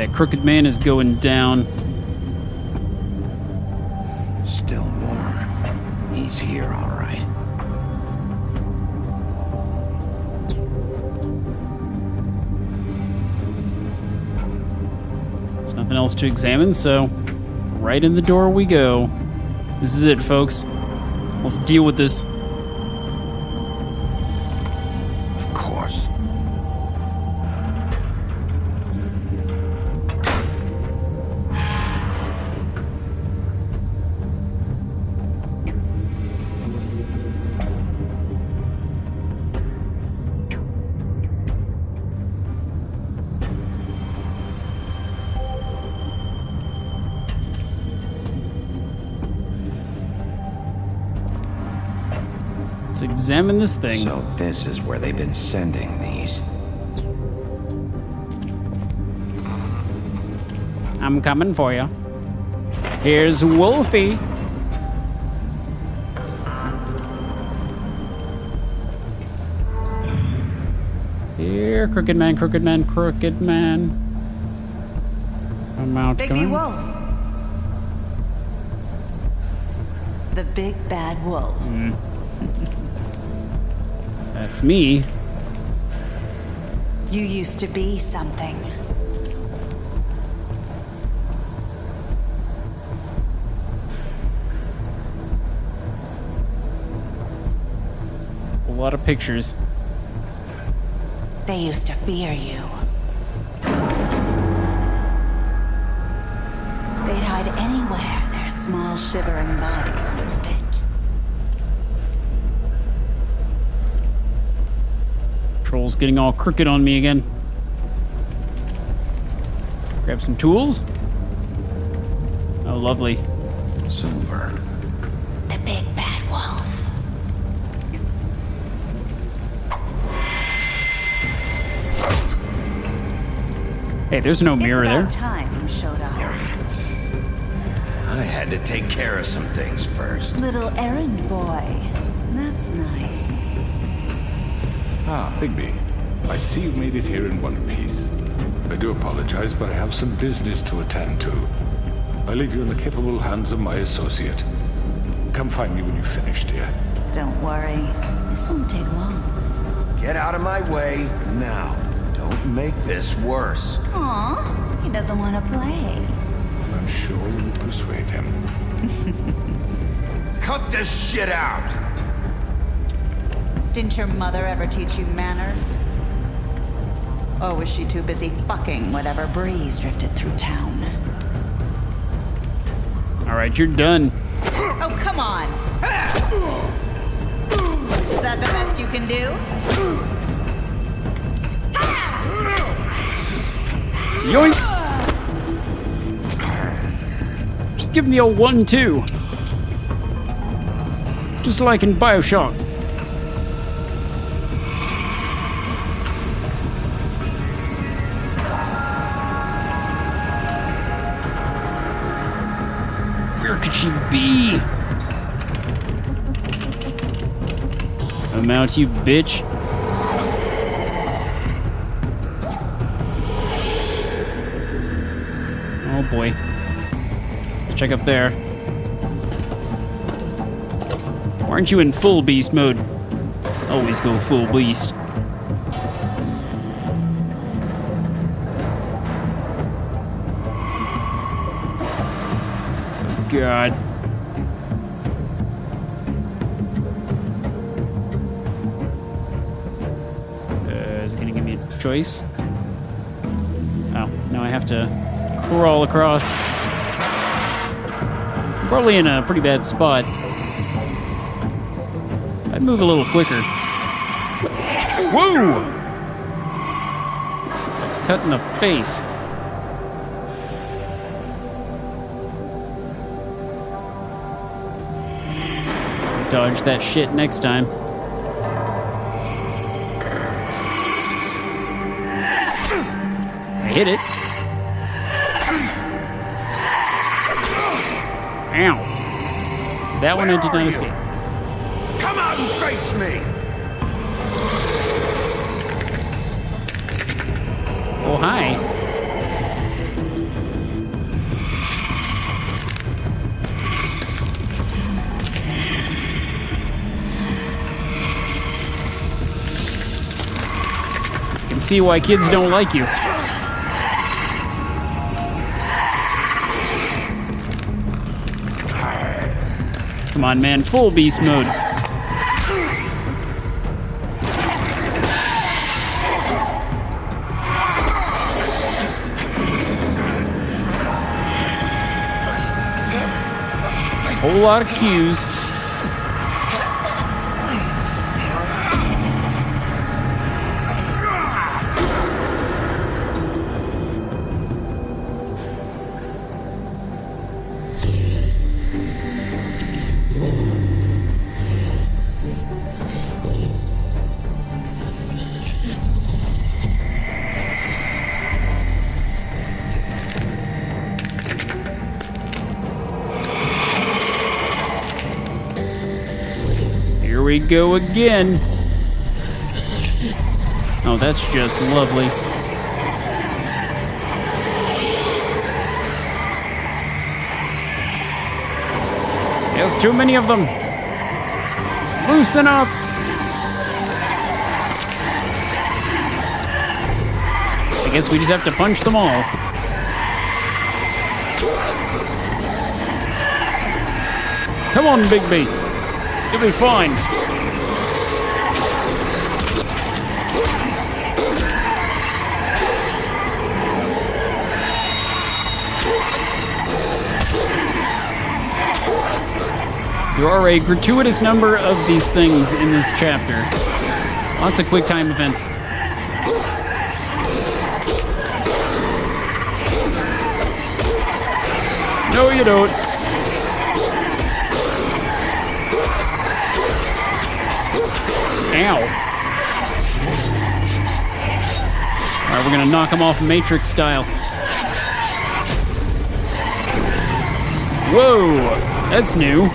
That crooked man is going down. Still warm. He's here, all right. There's nothing else to examine, so right in the door we go. This is it, folks. Let's deal with this. Of course. Let's examine this thing. So this is where they've been sending these. I'm coming for you. Here's Wolfie. Here, crooked man, crooked man, crooked man. Come out, Baby come on. wolf. The big bad wolf. That's me. You used to be something. A lot of pictures. They used to fear you. They'd hide anywhere their small shivering bodies would fit. Troll's getting all crooked on me again. Grab some tools. Oh, lovely. Silver. The big bad wolf. Hey, there's no mirror it's there. about time you showed up. I had to take care of some things first. Little errand boy. That's nice. Ah, Bigby. I see you made it here in one piece. I do apologize, but I have some business to attend to. I leave you in the capable hands of my associate. Come find me when you've finished, dear. Don't worry. This won't take long. Get out of my way now. Don't make this worse. Aw, he doesn't want to play. I'm sure you'll persuade him. Cut this shit out! Didn't your mother ever teach you manners? Or was she too busy fucking whatever breeze drifted through town? All right, you're done. Oh, come on! Is that the best you can do? Yoink! Just give me a 1-2. Just like in BioShock. Where could she be? I'm out, you bitch. Oh boy. Let's check up there. Why aren't you in full beast mode? Always go full beast. Oh God. Is it gonna give me a choice? Oh, no, I have to crawl across. Probably in a pretty bad spot. I'd move a little quicker. Whoa! Cut in the face. Dodge that shit next time. I hit it. Ow. That one I did not escape. Come out and face me! Oh, hi. can see why kids don't like you. Come on, man, full beast mode. Whole lot of cues. Here we go again. Oh, that's just lovely. There's too many of them. Loosen up. I guess we just have to punch them all. Come on, Bigby. You'll be fine. There are a gratuitous number of these things in this chapter. Lots of quick time events. No, you don't. Ow. Alright, we're gonna knock him off Matrix style. Whoa, that's new.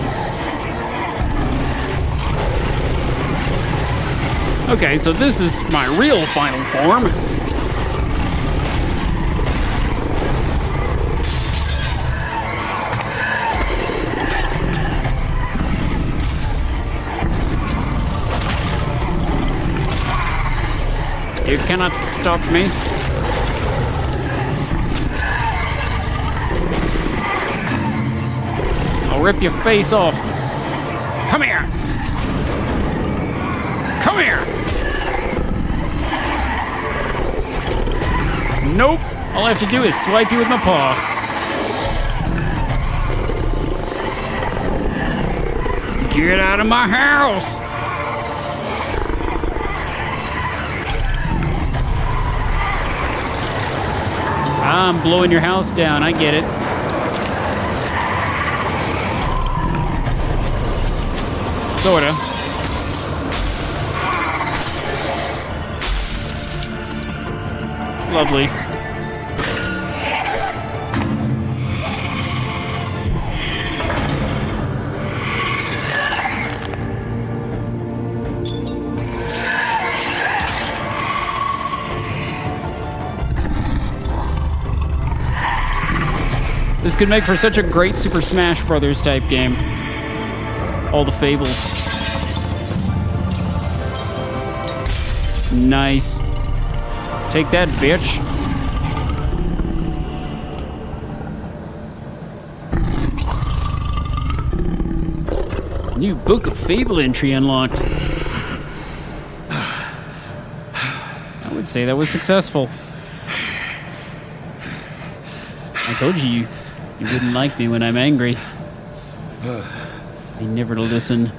Okay, so this is my real final form. You cannot stop me. I'll rip your face off. Come here. Come here. Nope. All I have to do is swipe you with my paw. Get out of my house. I'm blowing your house down. I get it. Sorta. Lovely. This could make for such a great Super Smash Brothers type game. All the Fables. Nice. Take that, bitch. New Book of Fable entry unlocked. I would say that was successful. I told you, you wouldn't like me when I'm angry. You never listen.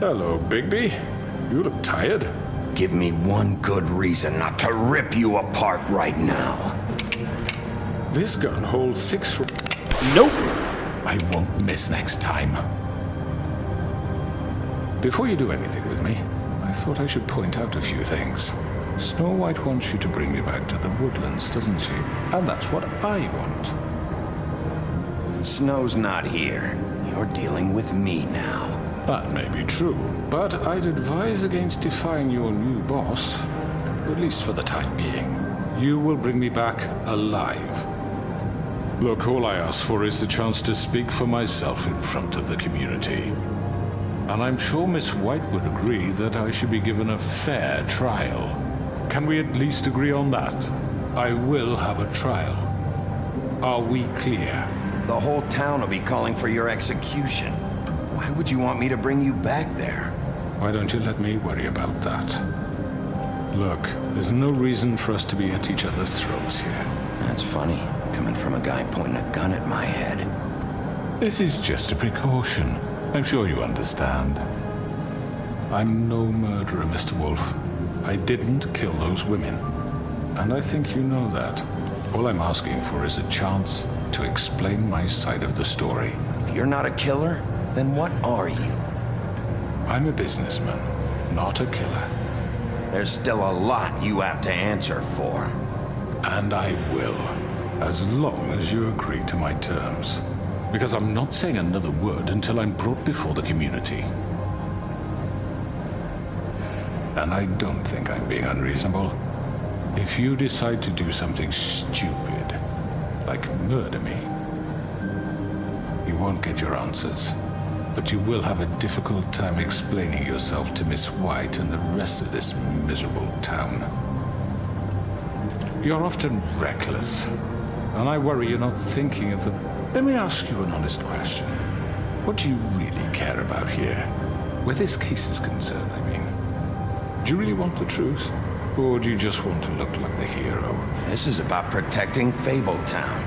Hello, Bigby. You look tired. Give me one good reason not to rip you apart right now. This gun holds 6... Nope. I won't miss next time. Before you do anything with me, I thought I should point out a few things. Snow White wants you to bring me back to the woodlands, doesn't she? And that's what I want. Snow's not here. You're dealing with me now. That may be true, but I'd advise against defying your new boss, at least for the time being. You will bring me back alive. Look, all I ask for is the chance to speak for myself in front of the community. And I'm sure Miss White would agree that I should be given a fair trial. Can we at least agree on that? I will have a trial. Are we clear? The whole town will be calling for your execution. Why would you want me to bring you back there? Why don't you let me worry about that? Look, there's no reason for us to be at each other's throats here. That's funny, coming from a guy pointing a gun at my head. This is just a precaution. I'm sure you understand. I'm no murderer, Mr. Wolf. I didn't kill those women. And I think you know that. All I'm asking for is a chance to explain my side of the story. If you're not a killer, then what are you? I'm a businessman, not a killer. There's still a lot you have to answer for. And I will, as long as you agree to my terms. Because I'm not saying another word until I'm brought before the community. And I don't think I'm being unreasonable. If you decide to do something stupid, like murder me, you won't get your answers. But you will have a difficult time explaining yourself to Miss White and the rest of this miserable town. You're often reckless, and I worry you're not thinking of the... Let me ask you an honest question. What do you really care about here? Where this case is concerned, I mean. Do you really want the truth? Or do you just want to look like the hero? This is about protecting Fabletown.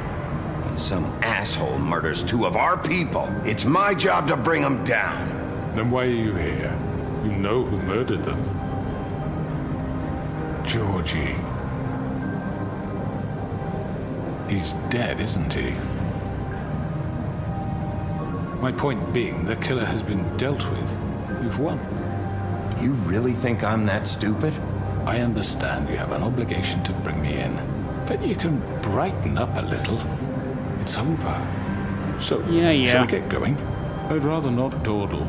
When some asshole murders two of our people, it's my job to bring them down. Then why are you here? You know who murdered them. Georgie. He's dead, isn't he? My point being, the killer has been dealt with. You've won. You really think I'm that stupid? I understand you have an obligation to bring me in, but you can brighten up a little. It's over. So, shall we get going? I'd rather not dawdle.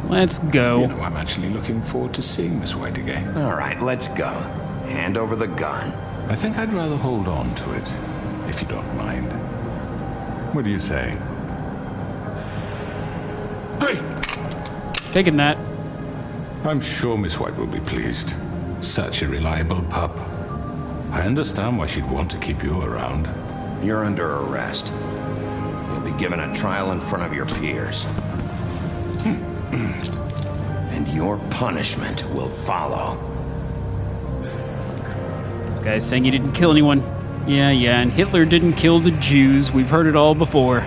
Let's go. You know, I'm actually looking forward to seeing Miss White again. All right, let's go. Hand over the gun. I think I'd rather hold on to it, if you don't mind. What do you say? Hey! Taking that. I'm sure Miss White will be pleased. Such a reliable pup. I understand why she'd want to keep you around. You're under arrest. You'll be given a trial in front of your peers. And your punishment will follow. This guy's saying he didn't kill anyone. Yeah, and Hitler didn't kill the Jews. We've heard it all before.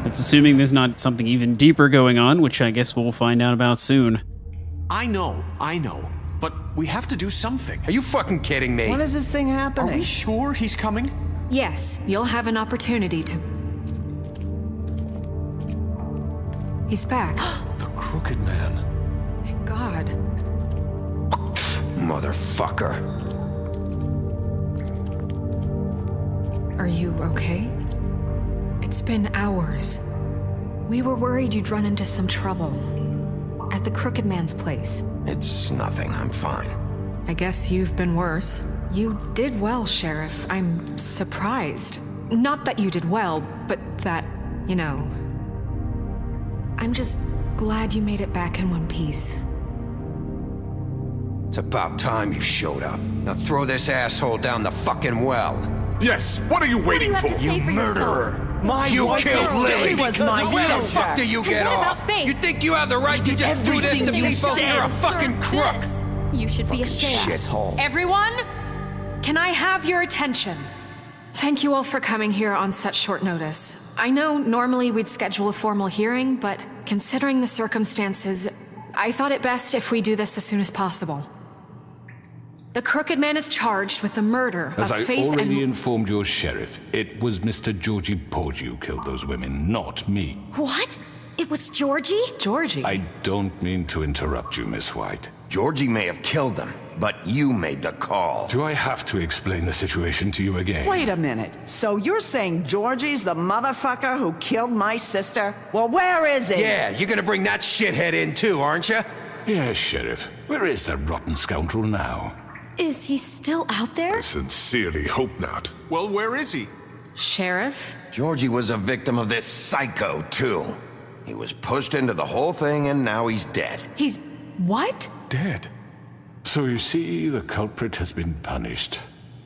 That's assuming there's not something even deeper going on, which I guess we'll find out about soon. I know. But we have to do something. Are you fucking kidding me? When is this thing happening? Are we sure he's coming? Yes, you'll have an opportunity to... He's back. The Crooked Man. Thank God. Motherfucker. Are you okay? It's been hours. We were worried you'd run into some trouble. At the Crooked Man's place. It's nothing, I'm fine. I guess you've been worse. You did well, Sheriff. I'm surprised. Not that you did well, but that, you know... I'm just glad you made it back in one piece. It's about time you showed up. Now throw this asshole down the fucking well. Yes, what are you waiting for? You murderer! You killed Lily! She was my Where the sister. fuck do you get What about off? Faith? You think you have the right to just do this to everything you people? said. You're a fucking crook! This. You should be ashamed. Shithole. Everyone, can I have your attention? Thank you all for coming here on such short notice. I know normally we'd schedule a formal hearing, but considering the circumstances, I thought it best if we do this as soon as possible. The Crooked Man is charged with the murder As of I Faith already and... informed your sheriff, it was Mr. Georgie Porgy who killed those women, not me. What? It was Georgie? Georgie? I don't mean to interrupt you, Miss White. Georgie may have killed them, but you made the call. Do I have to explain the situation to you again? Wait a minute. So you're saying Georgie's the motherfucker who killed my sister? Well, where is he? Yeah, you're gonna bring that shithead in too, aren't you? Yes, Sheriff. Where is that rotten scoundrel now? Is he still out there? I sincerely hope not. Well, where is he? Sheriff? Georgie was a victim of this psycho, too. He was pushed into the whole thing, and now he's dead. He's... what? Dead. So you see, the culprit has been punished.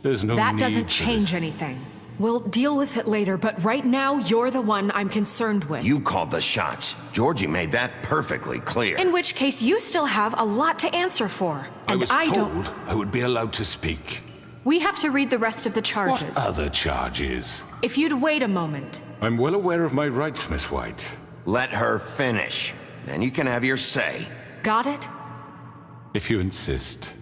There's no That need doesn't for change this. anything. We'll deal with it later, but right now, you're the one I'm concerned with. You called the shots. Georgie made that perfectly clear. In which case, you still have a lot to answer for. I And was I told don't... I would be allowed to speak. We have to read the rest of the charges. What other charges? If you'd wait a moment. I'm well aware of my rights, Miss White. Let her finish. Then you can have your say. Got it? If you insist.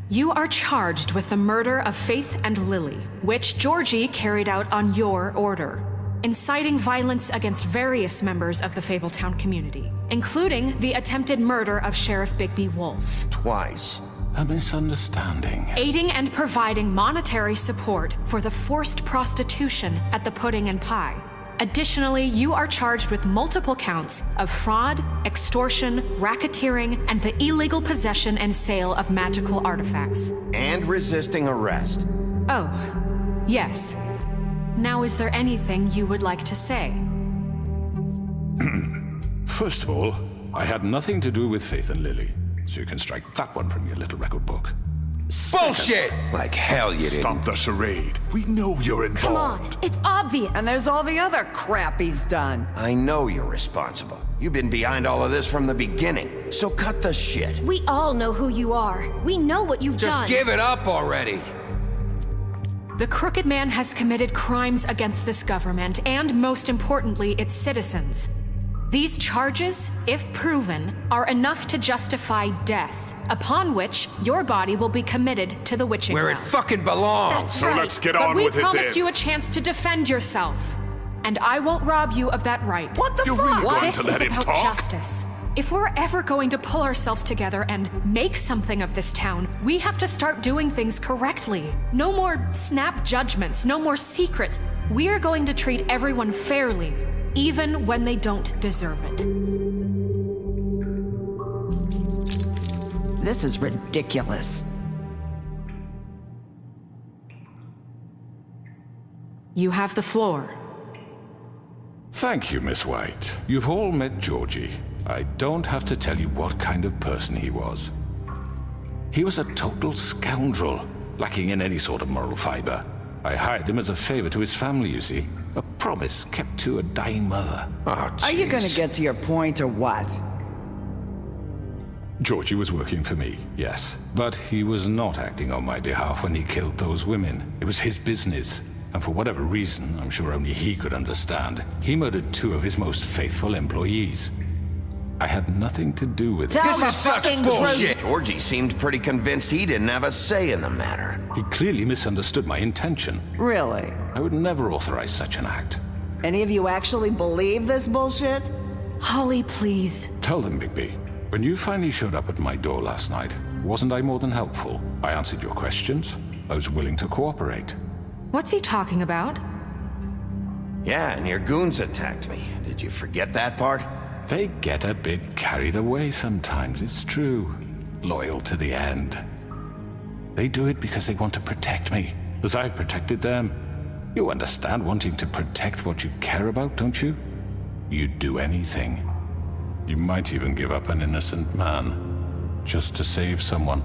You are charged with the murder of Faith and Lily, which Georgie carried out on your order, inciting violence against various members of the Fabletown community, including the attempted murder of Sheriff Bigby Wolf. Twice. A misunderstanding. Aiding and providing monetary support for the forced prostitution at the Pudding and Pie. Additionally, you are charged with multiple counts of fraud, extortion, racketeering, and the illegal possession and sale of magical artifacts. And resisting arrest. Oh, yes. Now, is there anything you would like to say? First of all, I had nothing to do with Faith and Lily, so you can strike that one from your little record book. Bullshit! Like hell you didn't. Stop the charade. We know you're involved. Come on, it's obvious. And there's all the other crap he's done. I know you're responsible. You've been behind all of this from the beginning. So cut the shit. We all know who you are. We know what you've Just done. give it up already. The Crooked Man has committed crimes against this government and, most importantly, its citizens. These charges, if proven, are enough to justify death, upon which your body will be committed to the witching Where it well. fucking belongs. That's So right. let's get But on we with it promised then. you a chance to defend yourself, and I won't rob you of that right. What the You're fuck? really going This to is let him about talk? justice. If we're ever going to pull ourselves together and make something of this town, we have to start doing things correctly. No more snap judgments, no more secrets. We are going to treat everyone fairly, even when they don't deserve it. This is ridiculous. You have the floor. Thank you, Miss White. You've all met Georgie. I don't have to tell you what kind of person he was. He was a total scoundrel, lacking in any sort of moral fiber. I hired him as a favor to his family, you see. A promise kept to a dying mother. Oh, Are you gonna jeez. get to your point or what? Georgie was working for me, yes. But he was not acting on my behalf when he killed those women. It was his business. And for whatever reason, I'm sure only he could understand, he murdered 2 of his most faithful employees. I had nothing to do with it. Tell This the is such fucking bullshit. truth. Georgie seemed pretty convinced he didn't have a say in the matter. He clearly misunderstood my intention. Really? I would never authorize such an act. Any of you actually believe this bullshit? Holly, please. Tell them, Bigby. When you finally showed up at my door last night, wasn't I more than helpful? I answered your questions. I was willing to cooperate. What's he talking about? Yeah, and your goons attacked me. Did you forget that part? They get a bit carried away sometimes, it's true. Loyal to the end. They do it because they want to protect me, as I protected them. You understand wanting to protect what you care about, don't you? You'd do anything. You might even give up an innocent man, just to save someone.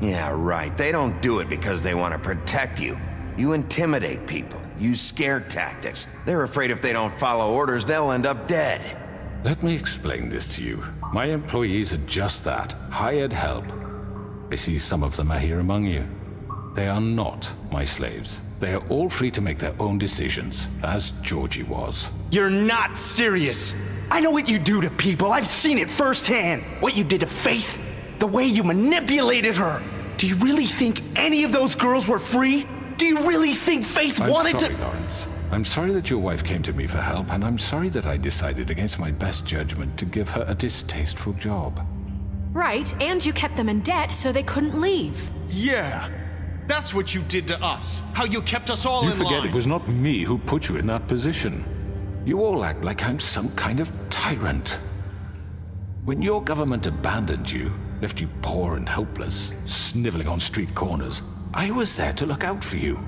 Yeah, right. They don't do it because they want to protect you. You intimidate people, use scare tactics. They're afraid if they don't follow orders, they'll end up dead. Let me explain this to you. My employees are just that, hired help. I see some of them are here among you. They are not my slaves. They are all free to make their own decisions, as Georgie was. You're not serious. I know what you do to people. I've seen it firsthand. What you did to Faith, the way you manipulated her. Do you really think any of those girls were free? Do you really think Faith wanted sorry, to— Lawrence. I'm sorry that your wife came to me for help, and I'm sorry that I decided against my best judgment to give her a distasteful job. Right, and you kept them in debt so they couldn't leave. Yeah. That's what you did to us. How you kept us all You in line. forget it was not me who put you in that position. You all act like I'm some kind of tyrant. When your government abandoned you, left you poor and helpless, sniveling on street corners, I was there to look out for you.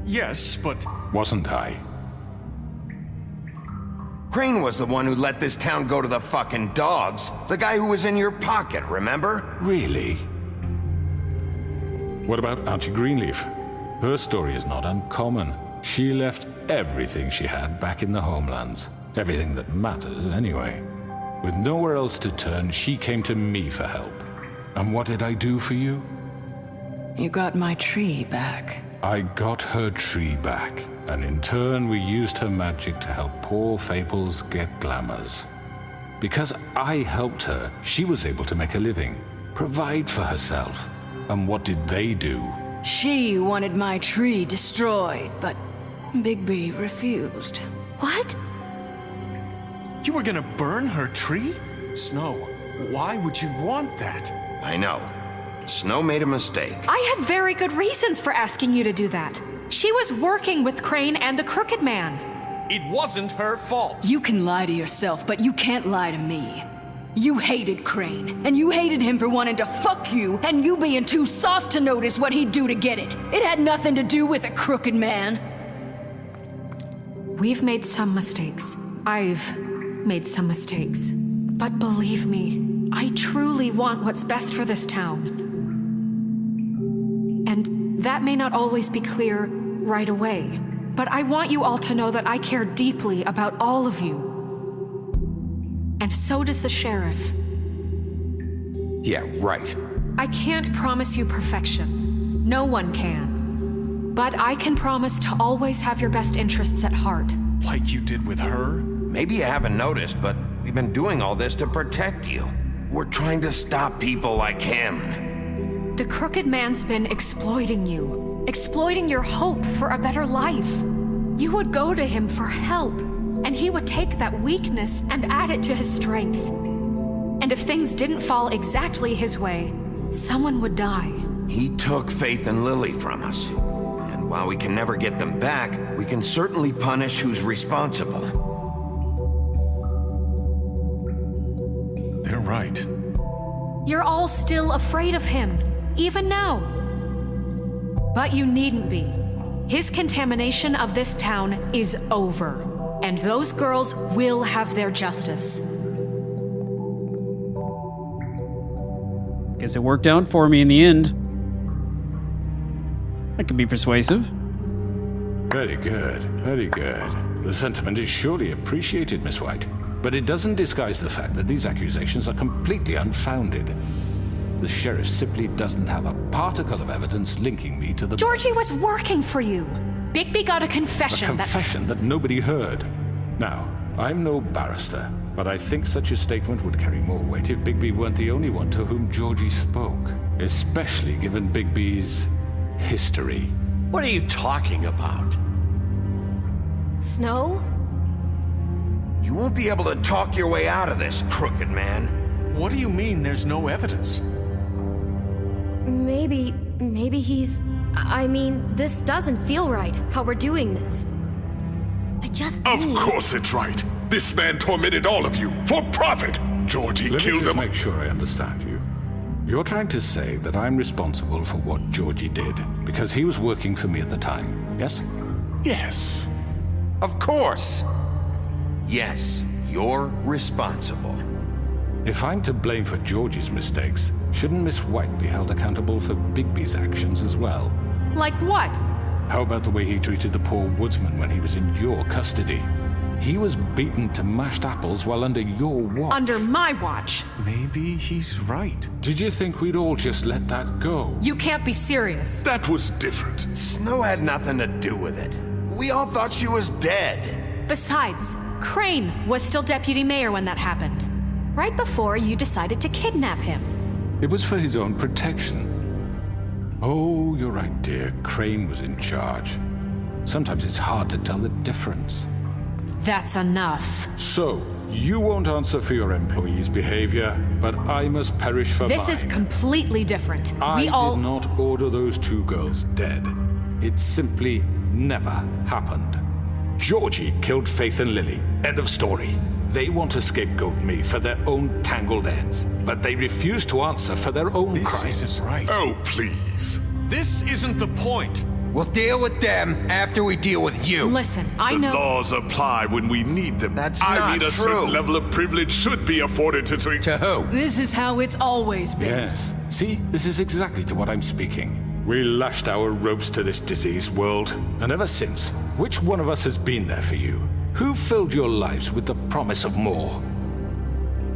Yes, but... Wasn't I? Crane was the one who let this town go to the fucking dogs. The guy who was in your pocket, remember? Really? What about Archie Greenleaf? Her story is not uncommon. She left everything she had back in the homelands. Everything that mattered, anyway. With nowhere else to turn, she came to me for help. And what did I do for you? You got my tree back. I got her tree back, and in turn we used her magic to help poor Fables get glamours. Because I helped her, she was able to make a living, provide for herself. And what did they do? She wanted my tree destroyed, but Bigby refused. What? You were gonna burn her tree? Snow, why would you want that? I know. Snow made a mistake. I have very good reasons for asking you to do that. She was working with Crane and the Crooked Man. It wasn't her fault. You can lie to yourself, but you can't lie to me. You hated Crane, and you hated him for wanting to fuck you, and you being too soft to notice what he'd do to get it. It had nothing to do with the Crooked Man. We've made some mistakes. I've made some mistakes. But believe me, I truly want what's best for this town. And that may not always be clear right away, but I want you all to know that I care deeply about all of you. And so does the sheriff. Yeah, right. I can't promise you perfection. No one can. But I can promise to always have your best interests at heart. Like you did with her? Maybe you haven't noticed, but we've been doing all this to protect you. We're trying to stop people like him. The Crooked Man's been exploiting you. Exploiting your hope for a better life. You would go to him for help, and he would take that weakness and add it to his strength. And if things didn't fall exactly his way, someone would die. He took Faith and Lily from us. And while we can never get them back, we can certainly punish who's responsible. They're right. You're all still afraid of him, even now. But you needn't be. His contamination of this town is over. And those girls will have their justice. Guess it worked out for me in the end. I can be persuasive. Very good, very good. The sentiment is surely appreciated, Miss White. But it doesn't disguise the fact that these accusations are completely unfounded. The sheriff simply doesn't have a particle of evidence linking me to the... Georgie was working for you. Bigby got a confession A confession that nobody heard. Now, I'm no barrister, but I think such a statement would carry more weight if Bigby weren't the only one to whom Georgie spoke. Especially given Bigby's history. What are you talking about? Snow? You won't be able to talk your way out of this, Crooked Man. What do you mean there's no evidence? Maybe he's... I mean, this doesn't feel right, how we're doing this. I just Of need... course it's right. This man tormented all of you for profit. Georgie Let me killed just him. make sure I understand you. You're trying to say that I'm responsible for what Georgie did because he was working for me at the time, yes? Yes. Of course. Yes, you're responsible. If I'm to blame for Georgie's mistakes, shouldn't Miss White be held accountable for Bigby's actions as well? Like what? How about the way he treated the poor woodsman when he was in your custody? He was beaten to mashed apples while under your watch. Under my watch. Maybe he's right. Did you think we'd all just let that go? You can't be serious. That was different. Snow had nothing to do with it. We all thought she was dead. Besides, Crane was still deputy mayor when that happened. Right before you decided to kidnap him. It was for his own protection. Oh, you're right, dear. Crane was in charge. Sometimes it's hard to tell the difference. That's enough. So, You won't answer for your employees' behavior, but I must perish for This mine. is completely different. I We all... did not order those 2 girls dead. It simply never happened. Georgie killed Faith and Lily. End of story. They want to scapegoat me for their own tangled ends, but they refuse to answer for their own crimes. This isn't right. Oh, please. This isn't the point. We'll deal with them after we deal with you. Listen, I The know... laws apply when we need them. That's I not mean, a true. certain level of privilege should be afforded to... To who? This is how it's always been. Yes. See, this is exactly to what I'm speaking. We lashed our ropes to this diseased world, and ever since, which one of us has been there for you? Who filled your lives with the promise of more?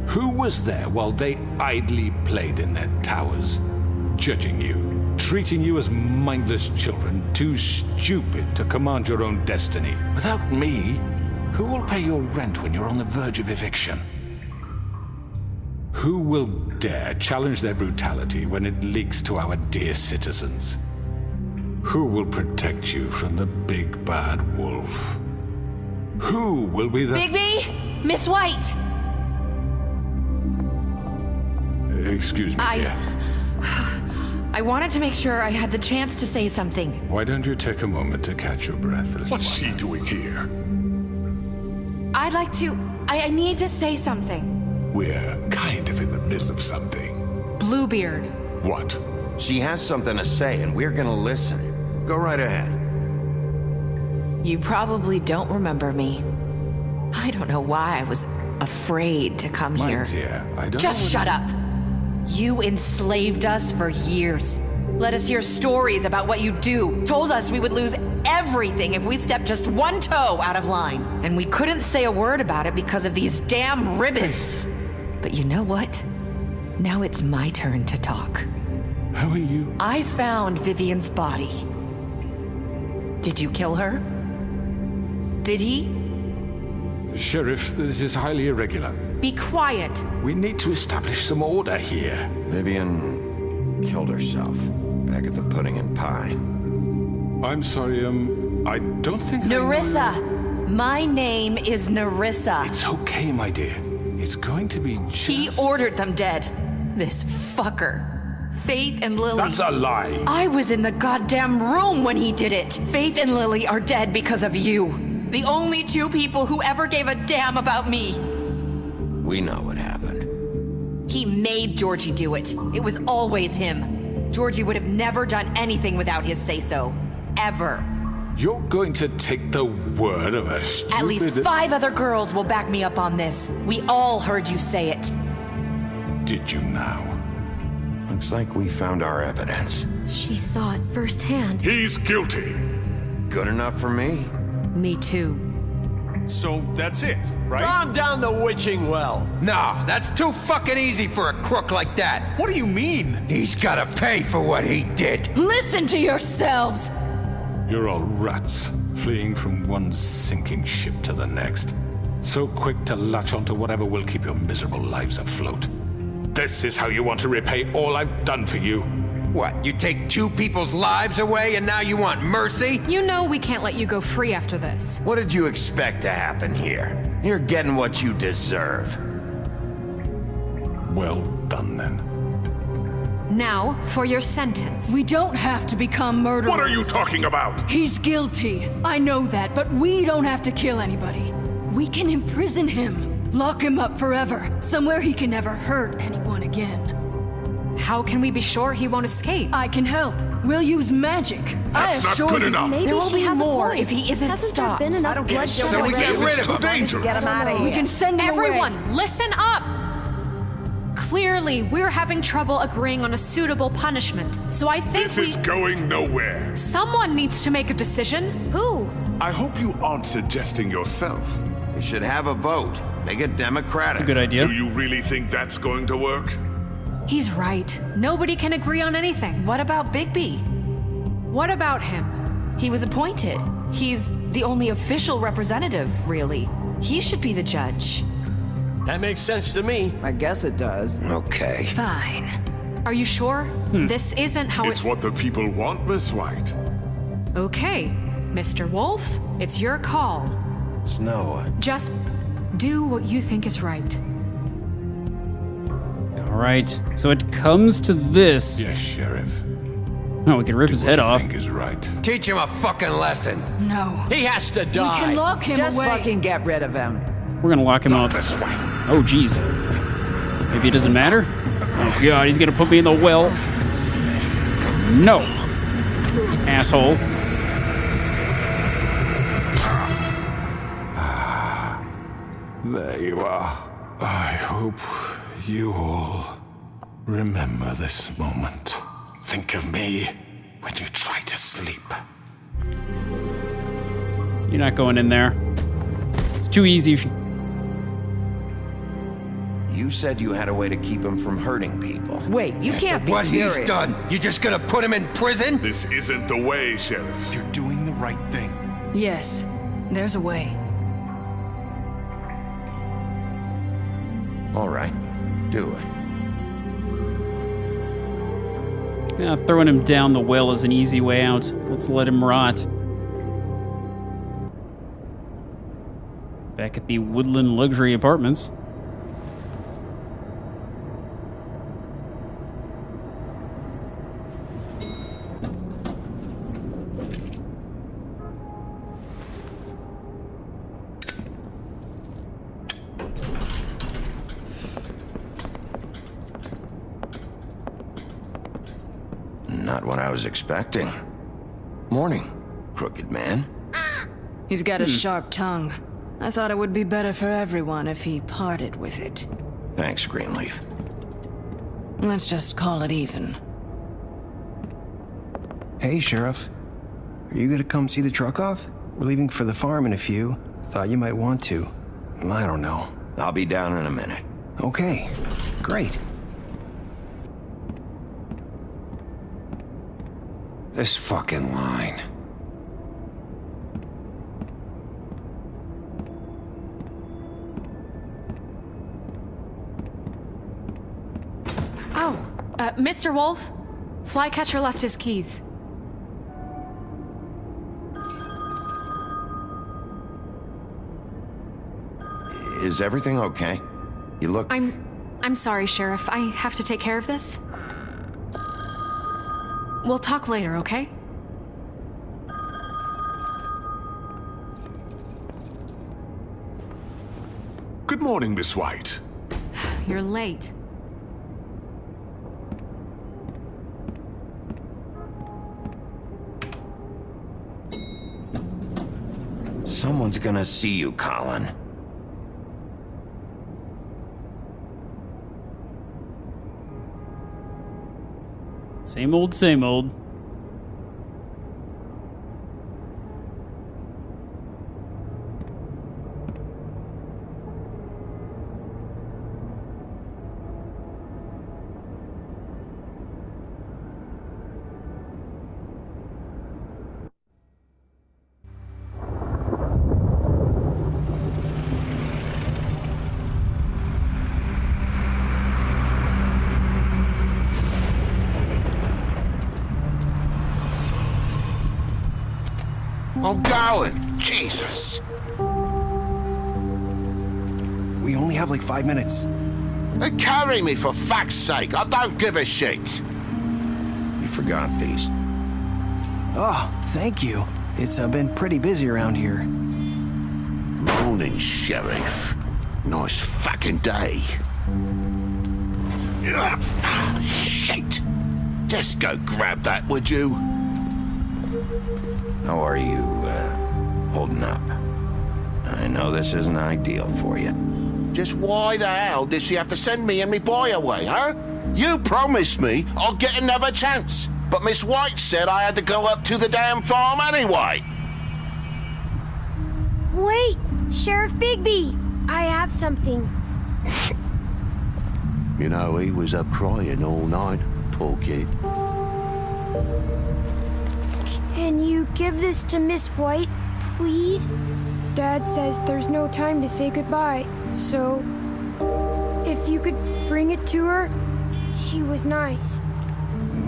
Who was there while they idly played in their towers, judging you, treating you as mindless children, too stupid to command your own destiny? Without me, who will pay your rent when you're on the verge of eviction? Who will dare challenge their brutality when it leaks to our dear citizens? Who will protect you from the big bad wolf? Who will be the... Bigby? Miss White! Excuse me, dear. I wanted to make sure I had the chance to say something. Why don't you take a moment to catch your breath, little What's one? she doing here? I'd like to... I need to say something. We're kind of in the middle of something. Bluebeard. What? She has something to say, and we're gonna listen. Go right ahead. You probably don't remember me. I don't know why I was afraid to come My here. dear, I don't Just know shut up. You enslaved us for years. Let us hear stories about what you do. Told us we would lose everything if we stepped just one toe out of line. And we couldn't say a word about it because of these damn ribbons. But you know what? Now it's my turn to talk. How are you? I found Vivian's body. Did you kill her? Did he? Sheriff, this is highly irregular. Be quiet. We need to establish some order here. Vivian killed herself back at the Pudding and Pie. I'm sorry, I don't think Nerissa! My name is Nerissa. It's okay, my dear. It's going to be just... He ordered them dead. This fucker. Faith and Lily. That's a lie. I was in the goddamn room when he did it. Faith and Lily are dead because of you. The only 2 people who ever gave a damn about me. We know what happened. He made Georgie do it. It was always him. Georgie would have never done anything without his say-so. Ever. You're going to take the word of a stupid... At least 5 other girls will back me up on this. We all heard you say it. Did you now? Looks like we found our evidence. She saw it firsthand. He's guilty. Good enough for me. Me too. So that's it, right? Calm down the witching well. Nah, that's too fucking easy for a crook like that. What do you mean? He's gotta pay for what he did. Listen to yourselves! You're all rats, fleeing from one sinking ship to the next. So quick to latch onto whatever will keep your miserable lives afloat. This is how you want to repay all I've done for you. What, you take 2 people's lives away and now you want mercy? You know we can't let you go free after this. What did you expect to happen here? You're getting what you deserve. Well done, then. Now, for your sentence. We don't have to become murderers. What are you talking about? He's guilty. I know that, but we don't have to kill anybody. We can imprison him. Lock him up forever. Somewhere he can never hurt anyone again. How can we be sure he won't escape? I can help. We'll use magic. That's I not assure good you. enough. Maybe There will she be has a more point. if he isn't Hasn't stopped. there been enough I don't care. bloodshed So we already? get rid It's of too him. dangerous. Get him out of here. We can send him away. Everyone, listen up! Clearly, we're having trouble agreeing on a suitable punishment, so I think This is going nowhere. Someone needs to make a decision. Who? I hope you aren't suggesting yourself. We should have a vote. Make it democratic. It's a good idea. Do you really think that's going to work? He's right. Nobody can agree on anything. What about Bigby? What about him? He was appointed. He's the only official representative, really. He should be the judge. That makes sense to me. I guess it does. Okay. Fine. Are you sure? This isn't how It's what the people want, Miss White. Okay, Mr. Wolf, it's your call. Snow, Just Do what you think is right. All right, so it comes to this. Yes, Sheriff. Oh, we can rip his head off. Think is right. Teach him a fucking lesson. No. He has to die. We can lock him Just away. fucking get rid of him. We're gonna lock him up. This way. Oh, geez. Maybe it doesn't matter? Oh, God, he's gonna put me in the well. No. Asshole. There you are. I hope you all remember this moment. Think of me when you try to sleep. You're not going in there. It's too easy. You said you had a way to keep him from hurting people. Wait, you can't be What serious. he's done, you just gonna put him in prison? This isn't the way, Sheriff. You're doing the right thing. Yes, there's a way. All right, do it. Yeah, throwing him down the well is an easy way out. Let's let him rot. Back at the Woodland Luxury Apartments. Not what I was expecting. Morning, Crooked Man. He's got a sharp tongue. I thought it would be better for everyone if he parted with it. Thanks, Greenleaf. Let's just call it even. Hey, Sheriff. Are you gonna come see the truck off? We're leaving for the farm in a few. Thought you might want to. I don't know. I'll be down in a minute. Okay, great. This fucking line. Oh, Mr. Wolf? Flycatcher left his keys. Is everything okay? You look... I'm sorry, Sheriff. I have to take care of this. We'll talk later, okay? Good morning, Miss White. You're late. Someone's gonna see you, Colin. Same old, same old. I'm going. Jesus. We only have like 5 minutes. Carry me for fuck's sake. I don't give a shit. You forgot these. Oh, thank you. It's been pretty busy around here. Morning, Sheriff. Nice fucking day. Shit. Just go grab that, would you? How are you, holding up? I know this isn't ideal for you. Just why the hell did she have to send me and me boy away, huh? You promised me I'll get another chance, but Miss White said I had to go up to the damn farm anyway. Wait, Sheriff Bigby, I have something. You know, he was up crying all night, poor kid. Can you give this to Miss White, please? Dad says there's no time to say goodbye, so if you could bring it to her, she was nice.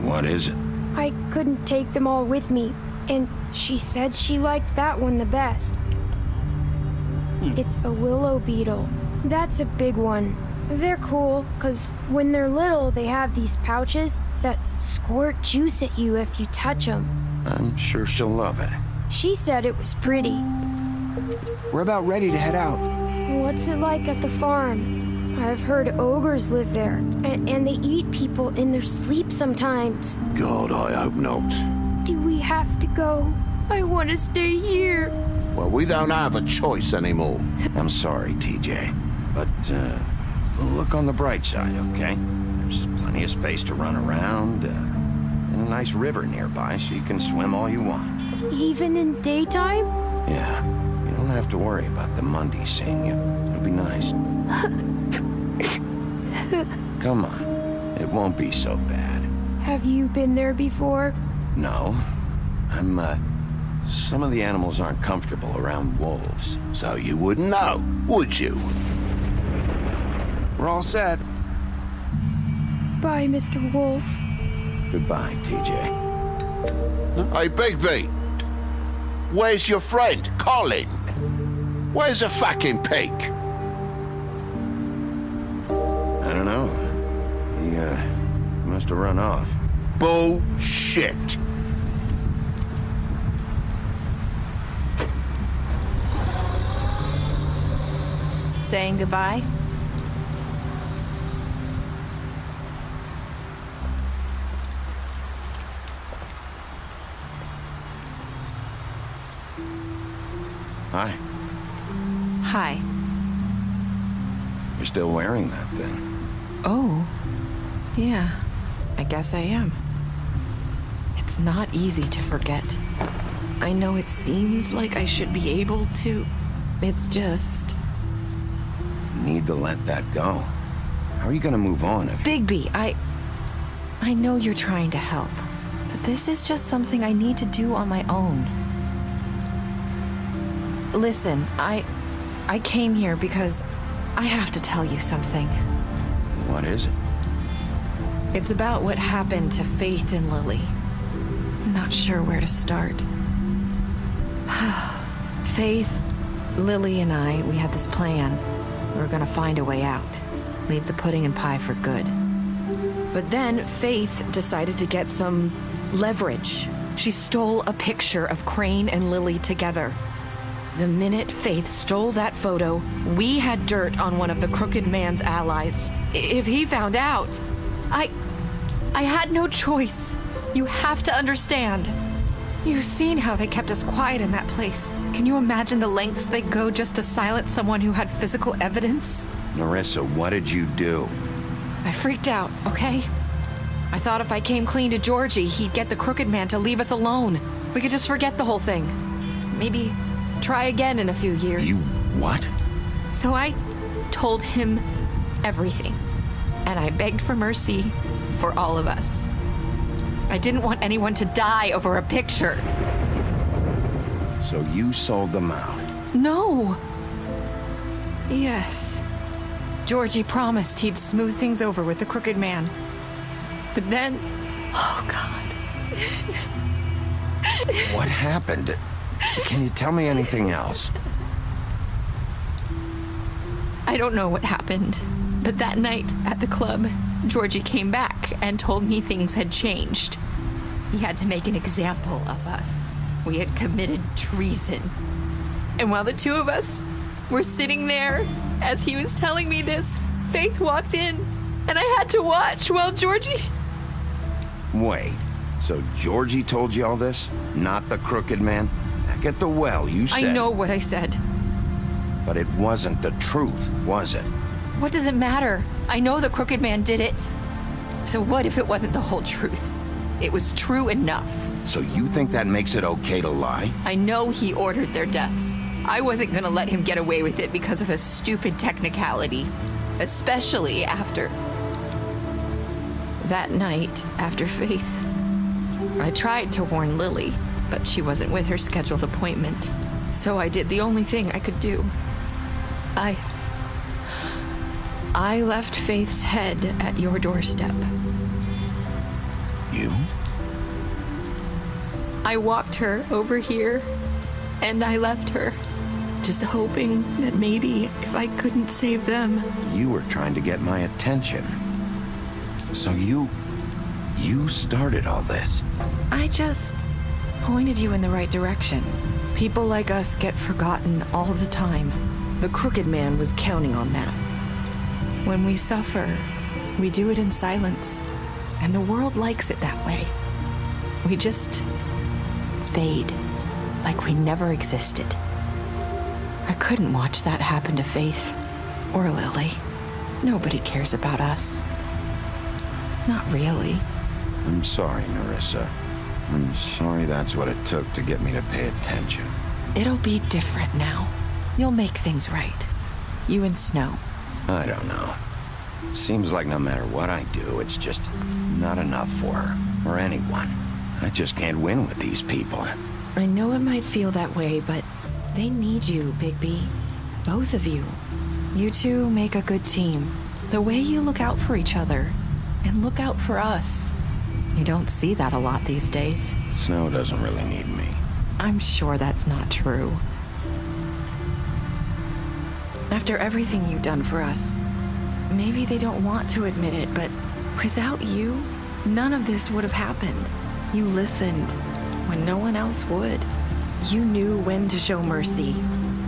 What is it? I couldn't take them all with me, and she said she liked that one the best. It's a willow beetle. That's a big one. They're cool, because when they're little, they have these pouches that squirt juice at you if you touch them. I'm sure she'll love it. She said it was pretty. We're about ready to head out. What's it like at the farm? I've heard ogres live there, and they eat people in their sleep sometimes. God, I hope not. Do we have to go? I want to stay here. Well, we don't have a choice anymore. I'm sorry, TJ, but look on the bright side, okay? There's plenty of space to run around, and a nice river nearby so you can swim all you want. Even in daytime? Yeah, you don't have to worry about the Monday seeing you. It'll be nice. Come on, it won't be so bad. Have you been there before? No, some of the animals aren't comfortable around wolves. So you wouldn't know, would you? We're all set. Bye, Mr. Wolf. Goodbye, TJ. Hey, Bigby. Where's your friend, Colin? Where's the fucking pig? I don't know. He must have run off. Bullshit. Saying goodbye? Hi. Hi. You're still wearing that thing. Oh. Yeah. I guess I am. It's not easy to forget. I know it seems like I should be able to. It's just... You need to let that go. How are you gonna move on if... Bigby, I know you're trying to help, but this is just something I need to do on my own. Listen, I came here because I have to tell you something. What is it? It's about what happened to Faith and Lily. I'm not sure where to start. Faith, Lily, and we had this plan. We were gonna find a way out. Leave the pudding and pie for good. But then Faith decided to get some leverage. She stole a picture of Crane and Lily together. The minute Faith stole that photo, we had dirt on one of the Crooked Man's allies. If he found out, I had no choice. You have to understand. You've seen how they kept us quiet in that place. Can you imagine the lengths they go just to silence someone who had physical evidence? Narissa, what did you do? I freaked out, okay? I thought if I came clean to Georgie, he'd get the Crooked Man to leave us alone. We could just forget the whole thing. Maybe try again in a few years. You what? So I told him everything. And I begged for mercy for all of us. I didn't want anyone to die over a picture. So you sold them out? No. Yes. Georgie promised he'd smooth things over with the Crooked Man. But then... Oh, God. What happened? Can you tell me anything else? I don't know what happened. But that night at the club, Georgie came back and told me things had changed. He had to make an example of us. We had committed treason. And while the two of us were sitting there, as he was telling me this, Faith walked in, and I had to watch while Georgie... Wait, so Georgie told you all this? Not the Crooked Man? Back at the well, you said... I know what I said. But it wasn't the truth, was it? What does it matter? I know the Crooked Man did it. So what if it wasn't the whole truth? It was true enough. So you think that makes it okay to lie? I know he ordered their deaths. I wasn't gonna let him get away with it because of a stupid technicality. Especially after... That night, after Faith, I tried to warn Lily, but she wasn't with her scheduled appointment. So I did the only thing I could do. I left Faith's head at your doorstep. You? I walked her over here, and I left her just hoping that maybe if I couldn't save them. You were trying to get my attention. So you started all this. I just pointed you in the right direction. People like us get forgotten all the time. The Crooked Man was counting on that. When we suffer, we do it in silence, and the world likes it that way. We just fade, like we never existed. I couldn't watch that happen to Faith, or Lily. Nobody cares about us. Not really. I'm sorry, Nerissa. I'm sorry that's what it took to get me to pay attention. It'll be different now. You'll make things right. You and Snow. I don't know. Seems like no matter what I do, it's just not enough for her, or anyone. I just can't win with these people. I know it might feel that way, but they need you, Bigby. Both of you. You two make a good team. The way you look out for each other, and look out for us. You don't see that a lot these days. Snow doesn't really need me. I'm sure that's not true. After everything you've done for us, maybe they don't want to admit it, but without you, none of this would have happened. You listened when no one else would. You knew when to show mercy,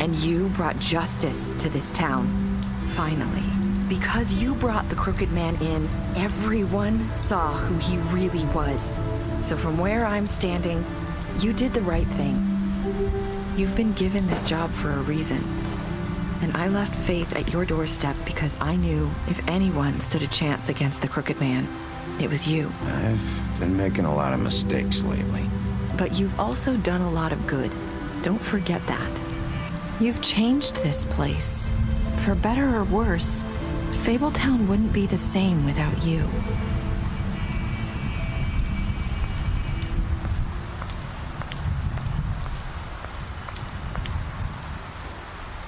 and you brought justice to this town. Finally. Because you brought the Crooked Man in, everyone saw who he really was. So from where I'm standing, you did the right thing. You've been given this job for a reason. And I left Faith at your doorstep because I knew if anyone stood a chance against the Crooked Man, it was you. I've been making a lot of mistakes lately. But you've also done a lot of good. Don't forget that. You've changed this place. For better or worse, Fabletown wouldn't be the same without you.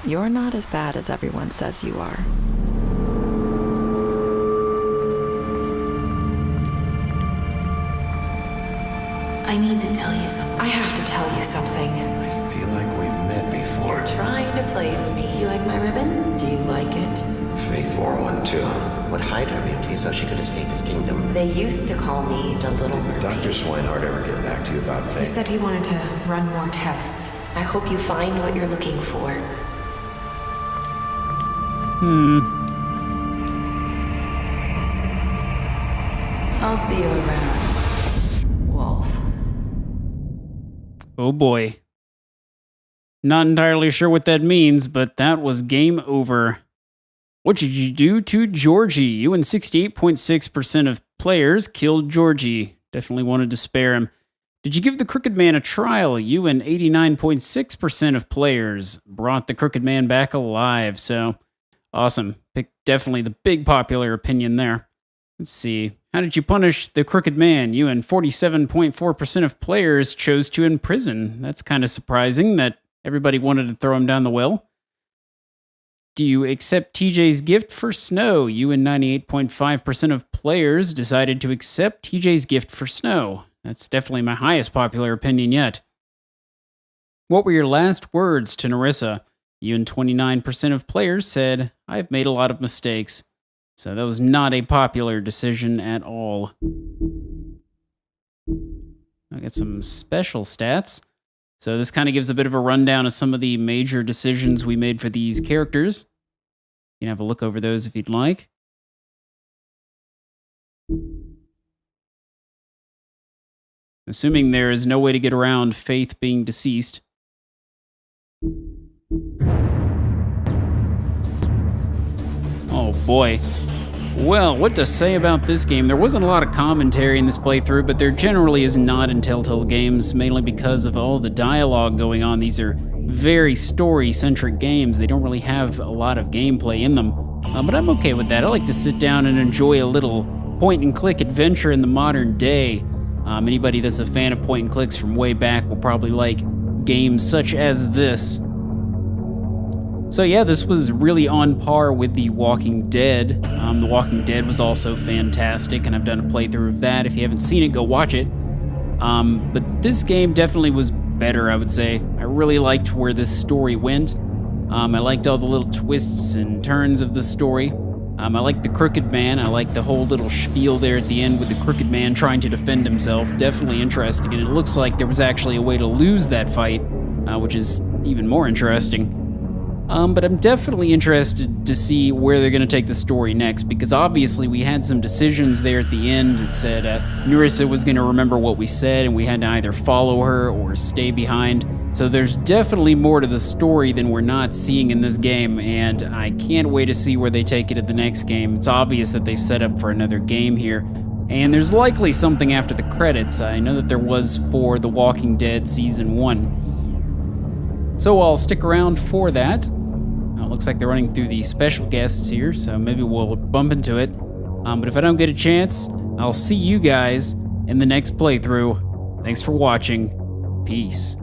You're not as bad as everyone says you are. I need to tell you something. I have to tell you something. I feel like we've met before. You're trying to place me. You like my ribbon? Do you like it? Faith wore one too. Would hide her beauty so she could escape his kingdom. They used to call me the Little Mermaid. Dr. Swinehart ever get back to you about Faith? He said he wanted to run more tests. I hope you find what you're looking for. I'll see you around, Wolf. Oh boy. Not entirely sure what that means, but that was game over. What did you do to Georgie? You and 68.6% of players killed Georgie. Definitely wanted to spare him. Did you give the Crooked Man a trial? You and 89.6% of players brought the Crooked Man back alive. So, awesome. Picked definitely the big popular opinion there. Let's see. How did you punish the Crooked Man? You and 47.4% of players chose to imprison. That's kind of surprising that everybody wanted to throw him down the well. Do you accept TJ's gift for Snow? You and 98.5% of players decided to accept TJ's gift for Snow. That's definitely my highest popular opinion yet. What were your last words to Nerissa? You and 29% of players said, I've made a lot of mistakes. So that was not a popular decision at all. I got some special stats. So this kind of gives a bit of a rundown of some of the major decisions we made for these characters. You can have a look over those if you'd like. Assuming there is no way to get around Faith being deceased. Oh boy. Well, what to say about this game? There wasn't a lot of commentary in this playthrough, but there generally is not in Telltale Games, mainly because of all the dialogue going on. These are very story-centric games. They don't really have a lot of gameplay in them, but I'm okay with that. I like to sit down and enjoy a little point-and-click adventure in the modern day. Anybody that's a fan of point-and-clicks from way back will probably like games such as this. So yeah, this was really on par with The Walking Dead. The Walking Dead was also fantastic, and I've done a playthrough of that. If you haven't seen it, go watch it. But this game definitely was better, I would say. I really liked where this story went. I liked all the little twists and turns of the story. I like the Crooked Man. I like the whole little spiel there at the end with the Crooked Man trying to defend himself. Definitely interesting, and it looks like there was actually a way to lose that fight, which is even more interesting. But I'm definitely interested to see where they're going to take the story next, because obviously we had some decisions there at the end that said Nerissa was going to remember what we said, and we had to either follow her or stay behind. So there's definitely more to the story than we're not seeing in this game, and I can't wait to see where they take it in the next game. It's obvious that they've set up for another game here, and there's likely something after the credits. I know that there was for The Walking Dead Season 1. So I'll stick around for that. Looks like they're running through the special guests here, so maybe we'll bump into it. But if I don't get a chance, I'll see you guys in the next playthrough. Thanks for watching. Peace.